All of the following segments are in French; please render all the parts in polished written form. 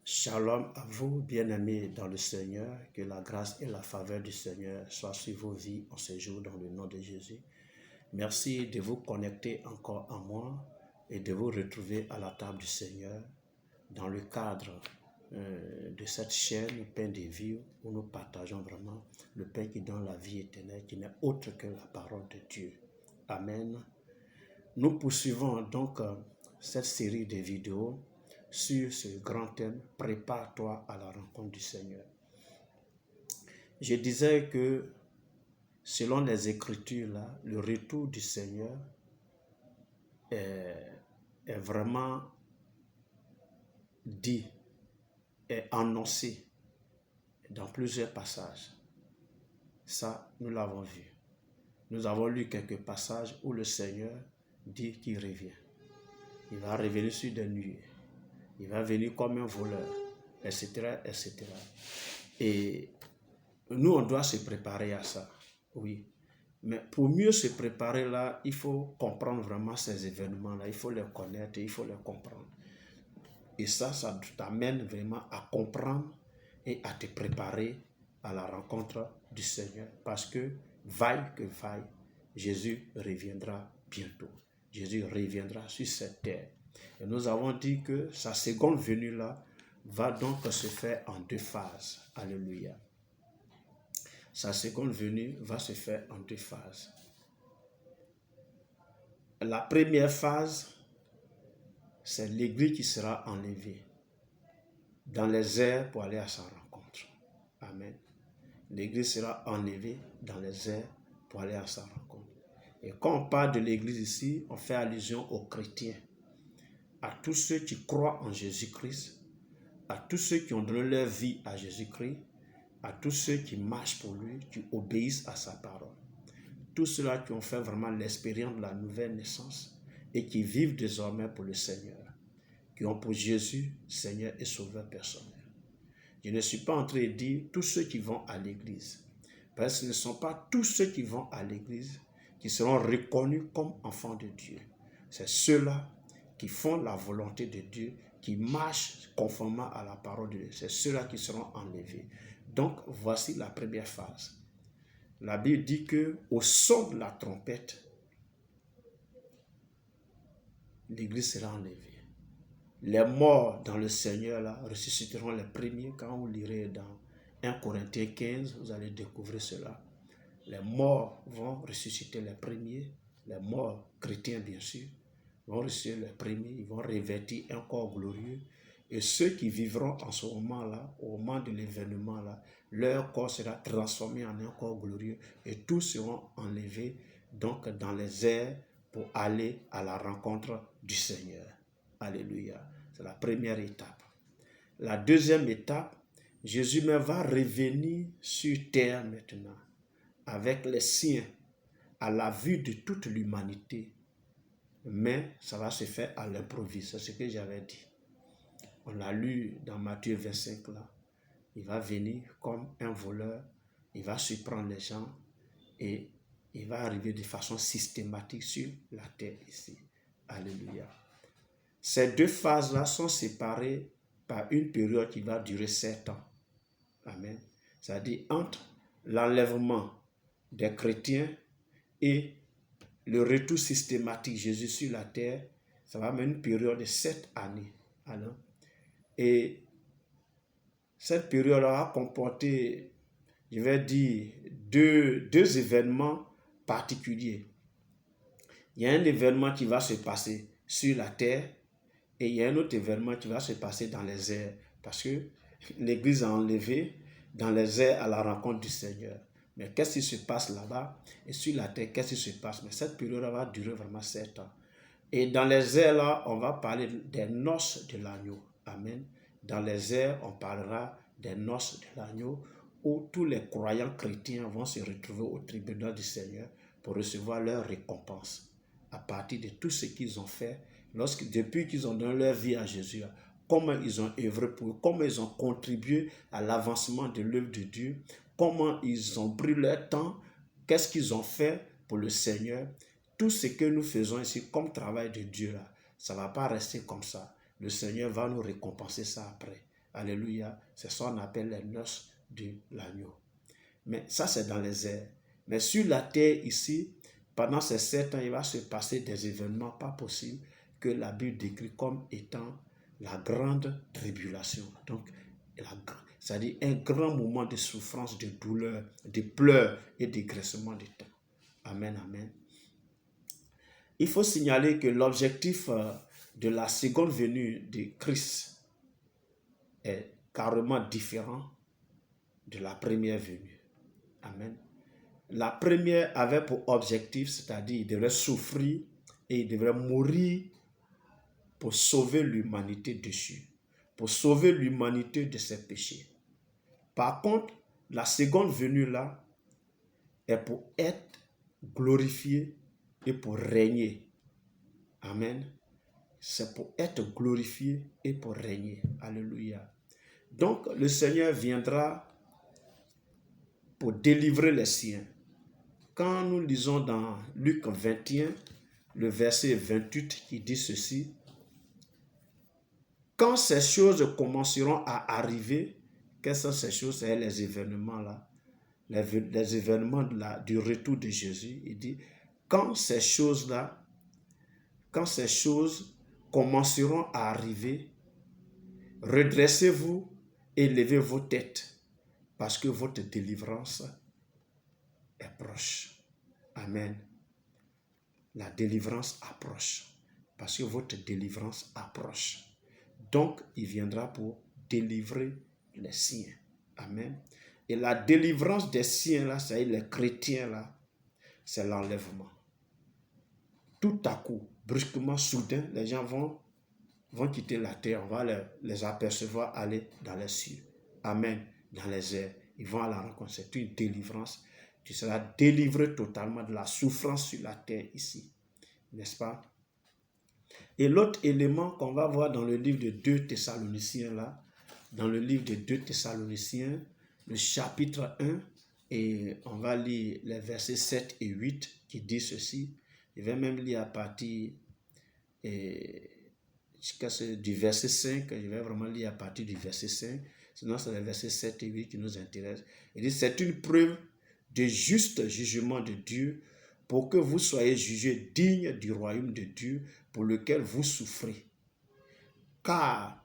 Shalom à vous, bien-aimés dans le Seigneur, que la grâce et la faveur du Seigneur soient sur vos vies en ce jour dans le nom de Jésus. Merci de vous connecter encore à moi et de vous retrouver à la table du Seigneur dans le cadre de cette chaîne Pain de vie où nous partageons vraiment le pain qui donne la vie éternelle, qui n'est autre que la parole de Dieu. Amen. Nous poursuivons donc cette série de vidéos sur ce grand thème, prépare-toi à la rencontre du Seigneur. Je disais que selon les Écritures, là, le retour du Seigneur est vraiment dit, est annoncé dans plusieurs passages. Ça, nous l'avons vu. Nous avons lu quelques passages où le Seigneur dit qu'il revient. Il va revenir sur des nuées. Il va venir comme un voleur, etc., etc. Et nous, on doit se préparer à ça, oui. Mais pour mieux se préparer là, il faut comprendre vraiment ces événements-là. Il faut les connaître et il faut les comprendre. Et ça t'amène vraiment à comprendre et à te préparer à la rencontre du Seigneur. Parce que, vaille que vaille, Jésus reviendra bientôt. Jésus reviendra sur cette terre. Et nous avons dit que sa seconde venue là va donc se faire en deux phases. Alléluia. Sa seconde venue va se faire en deux phases. La première phase, c'est l'Église qui sera enlevée dans les airs pour aller à sa rencontre. Amen. L'Église sera enlevée dans les airs pour aller à sa rencontre. Et quand on parle de l'Église ici, on fait allusion aux chrétiens, à tous ceux qui croient en Jésus-Christ, à tous ceux qui ont donné leur vie à Jésus-Christ, à tous ceux qui marchent pour lui, qui obéissent à sa parole. Tous ceux-là qui ont fait vraiment l'expérience de la nouvelle naissance et qui vivent désormais pour le Seigneur, qui ont pour Jésus Seigneur et Sauveur personnel. Je ne suis pas en train de dire tous ceux qui vont à l'église, parce que ce ne sont pas tous ceux qui vont à l'église qui seront reconnus comme enfants de Dieu. C'est ceux-là qui font la volonté de Dieu, qui marchent conformément à la parole de Dieu. C'est ceux-là qui seront enlevés. Donc, voici la première phase. La Bible dit que au son de la trompette, l'Église sera enlevée. Les morts dans le Seigneur là, ressusciteront les premiers. Quand vous lirez dans 1 Corinthiens 15, vous allez découvrir cela. Les morts vont ressusciter les premiers, les morts chrétiens bien sûr, vont ressusciter les premiers, ils vont revêtir un corps glorieux. Et ceux qui vivront en ce moment-là, au moment de l'événement-là, leur corps sera transformé en un corps glorieux et tous seront enlevés donc dans les airs pour aller à la rencontre du Seigneur. Alléluia. C'est la première étape. La deuxième étape, Jésus va revenir sur terre maintenant avec les siens à la vue de toute l'humanité. Mais ça va se faire à l'improviste, c'est ce que j'avais dit. On l'a lu dans Matthieu 25 là. Il va venir comme un voleur, il va surprendre les gens et il va arriver de façon systématique sur la terre ici. Alléluia. Ces deux phases-là sont séparées par une période qui va durer 7 ans. Amen. C'est-à-dire entre l'enlèvement des chrétiens et le retour systématique de Jésus sur la terre, ça va mener une période de 7 années. Alors, et cette période va comporter, je vais dire, deux événements particuliers. Il y a un événement qui va se passer sur la terre et il y a un autre événement qui va se passer dans les airs. Parce que l'Église a enlevé dans les airs à la rencontre du Seigneur. Mais qu'est-ce qui se passe là-bas? Et sur la terre, qu'est-ce qui se passe? Mais cette période va durer vraiment 7 ans. Et dans les airs, là, on va parler des noces de l'agneau. Amen. Dans les airs, on parlera des noces de l'agneau où tous les croyants chrétiens vont se retrouver au tribunal du Seigneur pour recevoir leur récompense à partir de tout ce qu'ils ont fait depuis qu'ils ont donné leur vie à Jésus. Comment ils ont œuvré pour eux, comment ils ont contribué à l'avancement de l'œuvre de Dieu, comment ils ont pris leur temps, qu'est-ce qu'ils ont fait pour le Seigneur. Tout ce que nous faisons ici comme travail de Dieu, là, ça ne va pas rester comme ça. Le Seigneur va nous récompenser ça après. Alléluia. C'est ça qu'on appelle les noces de l'agneau. Mais ça, c'est dans les airs. Mais sur la terre, ici, pendant ces 7 ans, il va se passer des événements pas possibles que la Bible décrit comme étant la grande tribulation. Donc, c'est-à-dire un grand moment de souffrance, de douleur, de pleurs et de graissement de temps. Amen, amen. Il faut signaler que l'objectif de la seconde venue de Christ est carrément différent de la première venue. Amen. La première avait pour objectif, c'est-à-dire il devrait souffrir et il devrait mourir pour sauver l'humanité déchue, pour sauver l'humanité de ses péchés. Par contre, la seconde venue là est pour être glorifié et pour régner. Amen. C'est pour être glorifié et pour régner. Alléluia. Donc, le Seigneur viendra pour délivrer les siens. Quand nous lisons dans Luc 21, le verset 28 qui dit ceci, « Quand ces choses commenceront à arriver, quelles sont ces choses? C'est les événements là, les événements du retour de Jésus. Il dit, quand ces choses-là, quand ces choses commenceront à arriver, redressez-vous et levez vos têtes, parce que votre délivrance est proche. Amen. La délivrance approche, parce que votre délivrance approche. Donc, il viendra pour délivrer les siens. Amen. Et la délivrance des siens, là, c'est-à-dire les chrétiens, là, c'est l'enlèvement. Tout à coup, brusquement, soudain, les gens vont quitter la terre, on va les apercevoir aller dans les cieux. Amen. Dans les airs. Ils vont à la rencontre. C'est une délivrance. Tu seras délivré totalement de la souffrance sur la terre ici. N'est-ce pas? Et l'autre élément qu'on va voir dans le livre de 2 Thessaloniciens, là, dans le livre de 2 Thessaloniciens, le chapitre 1, et on va lire les versets 7 et 8 qui disent ceci. Je vais même lire à partir du verset 5, je vais vraiment lire à partir du verset 5, sinon c'est les versets 7 et 8 qui nous intéressent. Il dit, c'est une preuve de juste jugement de Dieu pour que vous soyez jugés dignes du royaume de Dieu pour lequel vous souffrez. Car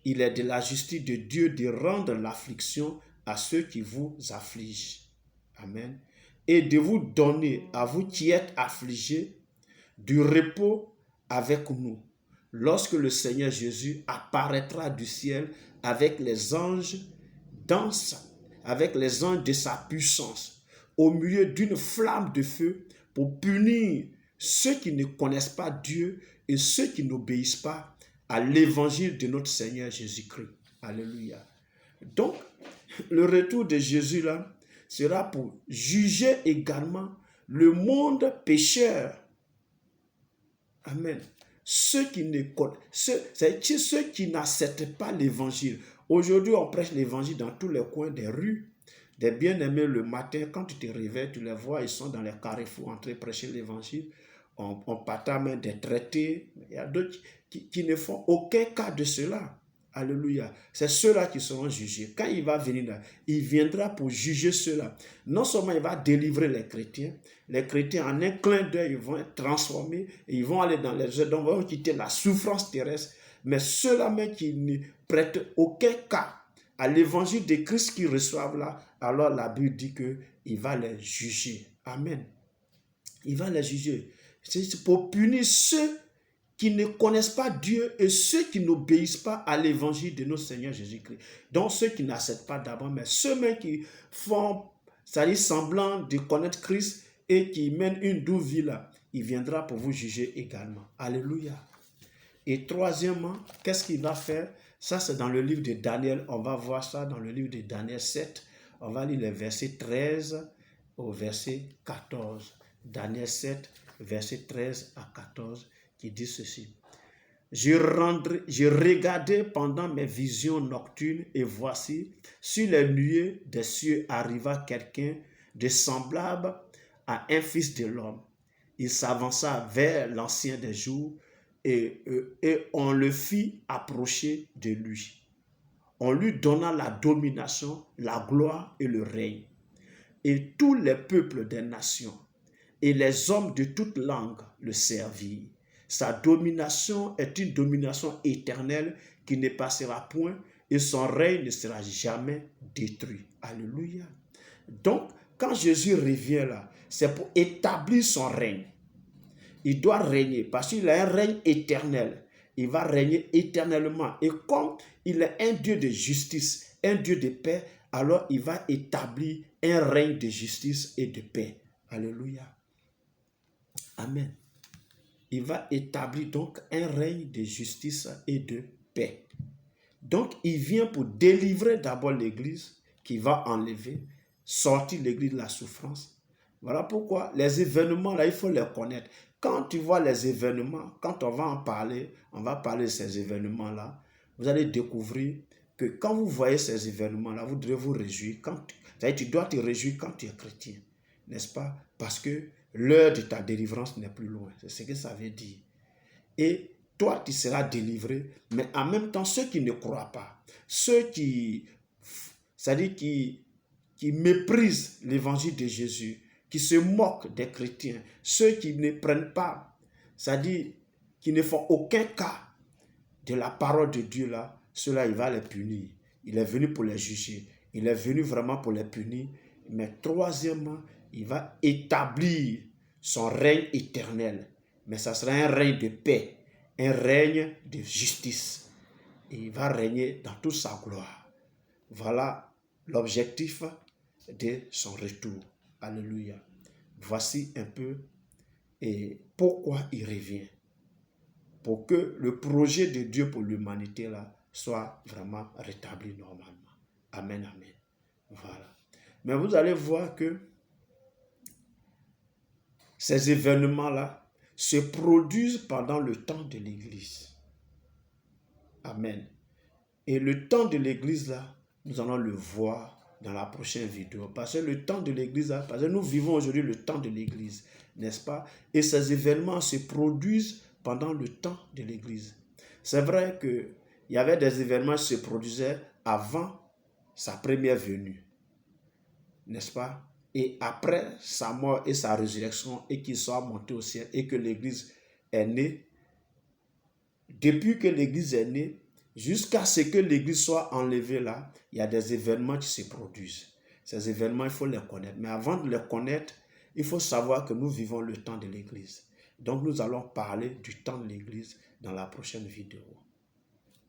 il est de la justice de Dieu de rendre l'affliction à ceux qui vous affligent. Amen. Et de vous donner, à vous qui êtes affligés, du repos avec nous, lorsque le Seigneur Jésus apparaîtra du ciel avec les anges de sa puissance, au milieu d'une flamme de feu, pour punir ceux qui ne connaissent pas Dieu et ceux qui n'obéissent pas à l'évangile de notre Seigneur Jésus-Christ. Alléluia. Donc, le retour de Jésus là sera pour juger également le monde pécheur. Amen. Ceux qui n'acceptent pas l'évangile. Aujourd'hui, on prêche l'évangile dans tous les coins des rues. Des bien-aimés le matin, quand tu te réveilles, tu les vois, ils sont dans les carrefours en train de prêcher l'évangile. On partage même des traités. Il y a d'autres qui ne font aucun cas de cela. Alléluia. C'est ceux-là qui seront jugés. Quand il va venir là, il viendra pour juger ceux-là. Non seulement il va délivrer les chrétiens en un clin d'œil, ils vont être transformés et ils vont aller dans les airs, donc ils vont quitter la souffrance terrestre. Mais ceux-là même qui ne prêtent aucun cas à l'évangile de Christ qu'ils reçoivent là, alors la Bible dit qu'il va les juger. Amen. Il va les juger. C'est pour punir ceux qui ne connaissent pas Dieu et ceux qui n'obéissent pas à l'évangile de notre Seigneur Jésus-Christ. Donc ceux qui n'acceptent pas d'abord, mais ceux-mêmes qui font, c'est-à-dire semblant de connaître Christ et qui mènent une douce vie là, il viendra pour vous juger également. Alléluia. Et troisièmement, qu'est-ce qu'il va faire? Ça, c'est dans le livre de Daniel. On va voir ça dans le livre de Daniel 7. On va lire les versets 13 au verset 14. Daniel 7, versets 13 à 14, qui dit ceci. Je regardais pendant mes visions nocturnes et voici, sur les nuées des cieux arriva quelqu'un de semblable à un fils de l'homme. Il s'avança vers l'ancien des jours et on le fit approcher de lui. on lui donna la domination, la gloire et le règne. Et tous les peuples des nations et les hommes de toute langue le servirent. Sa domination est une domination éternelle qui ne passera point et son règne ne sera jamais détruit. Alléluia. Donc, quand Jésus revient là, c'est pour établir son règne. Il doit régner parce qu'il a un règne éternel. Il va régner éternellement. Et comme il est un Dieu de justice, un Dieu de paix, alors il va établir un règne de justice et de paix. Alléluia. Amen. Il va établir donc un règne de justice et de paix. Donc, il vient pour délivrer d'abord l'Église, qui va enlever, sortir l'Église de la souffrance. Voilà pourquoi les événements, là, il faut les connaître. Quand tu vois les événements, quand on va en parler, on va parler de ces événements-là, vous allez découvrir que quand vous voyez ces événements-là, vous devez vous réjouir. C'est-à-dire, tu dois te réjouir quand tu es chrétien, n'est-ce pas? Parce que l'heure de ta délivrance n'est plus loin. C'est ce que ça veut dire. Et toi, tu seras délivré, mais en même temps, ceux qui ne croient pas, ceux c'est-à-dire qui méprisent l'évangile de Jésus, qui se moquent des chrétiens, ceux qui ne prennent pas, c'est-à-dire qui ne font aucun cas de la parole de Dieu là, ceux-là, il va les punir. Il est venu pour les juger. Il est venu vraiment pour les punir. Mais troisièmement, il va établir son règne éternel. Mais ça sera un règne de paix, un règne de justice. Et il va régner dans toute sa gloire. Voilà l'objectif de son retour. Alléluia. Voici un peu et pourquoi il revient. Pour que le projet de Dieu pour l'humanité là soit vraiment rétabli normalement. Amen, amen. Voilà. Mais vous allez voir que ces événements-là se produisent pendant le temps de l'Église. Amen. Et le temps de l'Église là, nous allons le voir dans la prochaine vidéo. Parce que le temps de l'Église là, parce que nous vivons aujourd'hui le temps de l'Église, n'est-ce pas? Et ces événements se produisent pendant le temps de l'Église. C'est vrai qu'il y avait des événements qui se produisaient avant sa première venue, n'est-ce pas? Et après sa mort et sa résurrection, et qu'il soit monté au ciel, et que l'Église est née. Depuis que l'Église est née, jusqu'à ce que l'Église soit enlevée là, il y a des événements qui se produisent. Ces événements, il faut les connaître. Mais avant de les connaître, il faut savoir que nous vivons le temps de l'Église. Donc, nous allons parler du temps de l'Église dans la prochaine vidéo.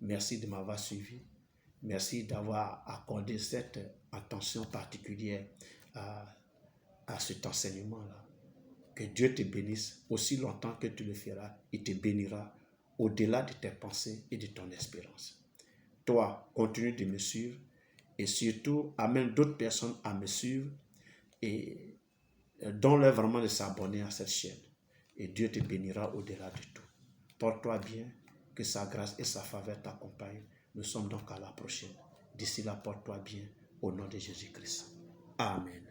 Merci de m'avoir suivi. Merci d'avoir accordé cette attention particulière à cet enseignement-là. Que Dieu te bénisse aussi longtemps que tu le feras. Il te bénira au-delà de tes pensées et de ton espérance. Toi, continue de me suivre et surtout amène d'autres personnes à me suivre et donne-leur vraiment de s'abonner à cette chaîne. Et Dieu te bénira au-delà de tout. Porte-toi bien, que sa grâce et sa faveur t'accompagnent. Nous sommes donc à la prochaine. D'ici là, porte-toi bien au nom de Jésus-Christ. Amen.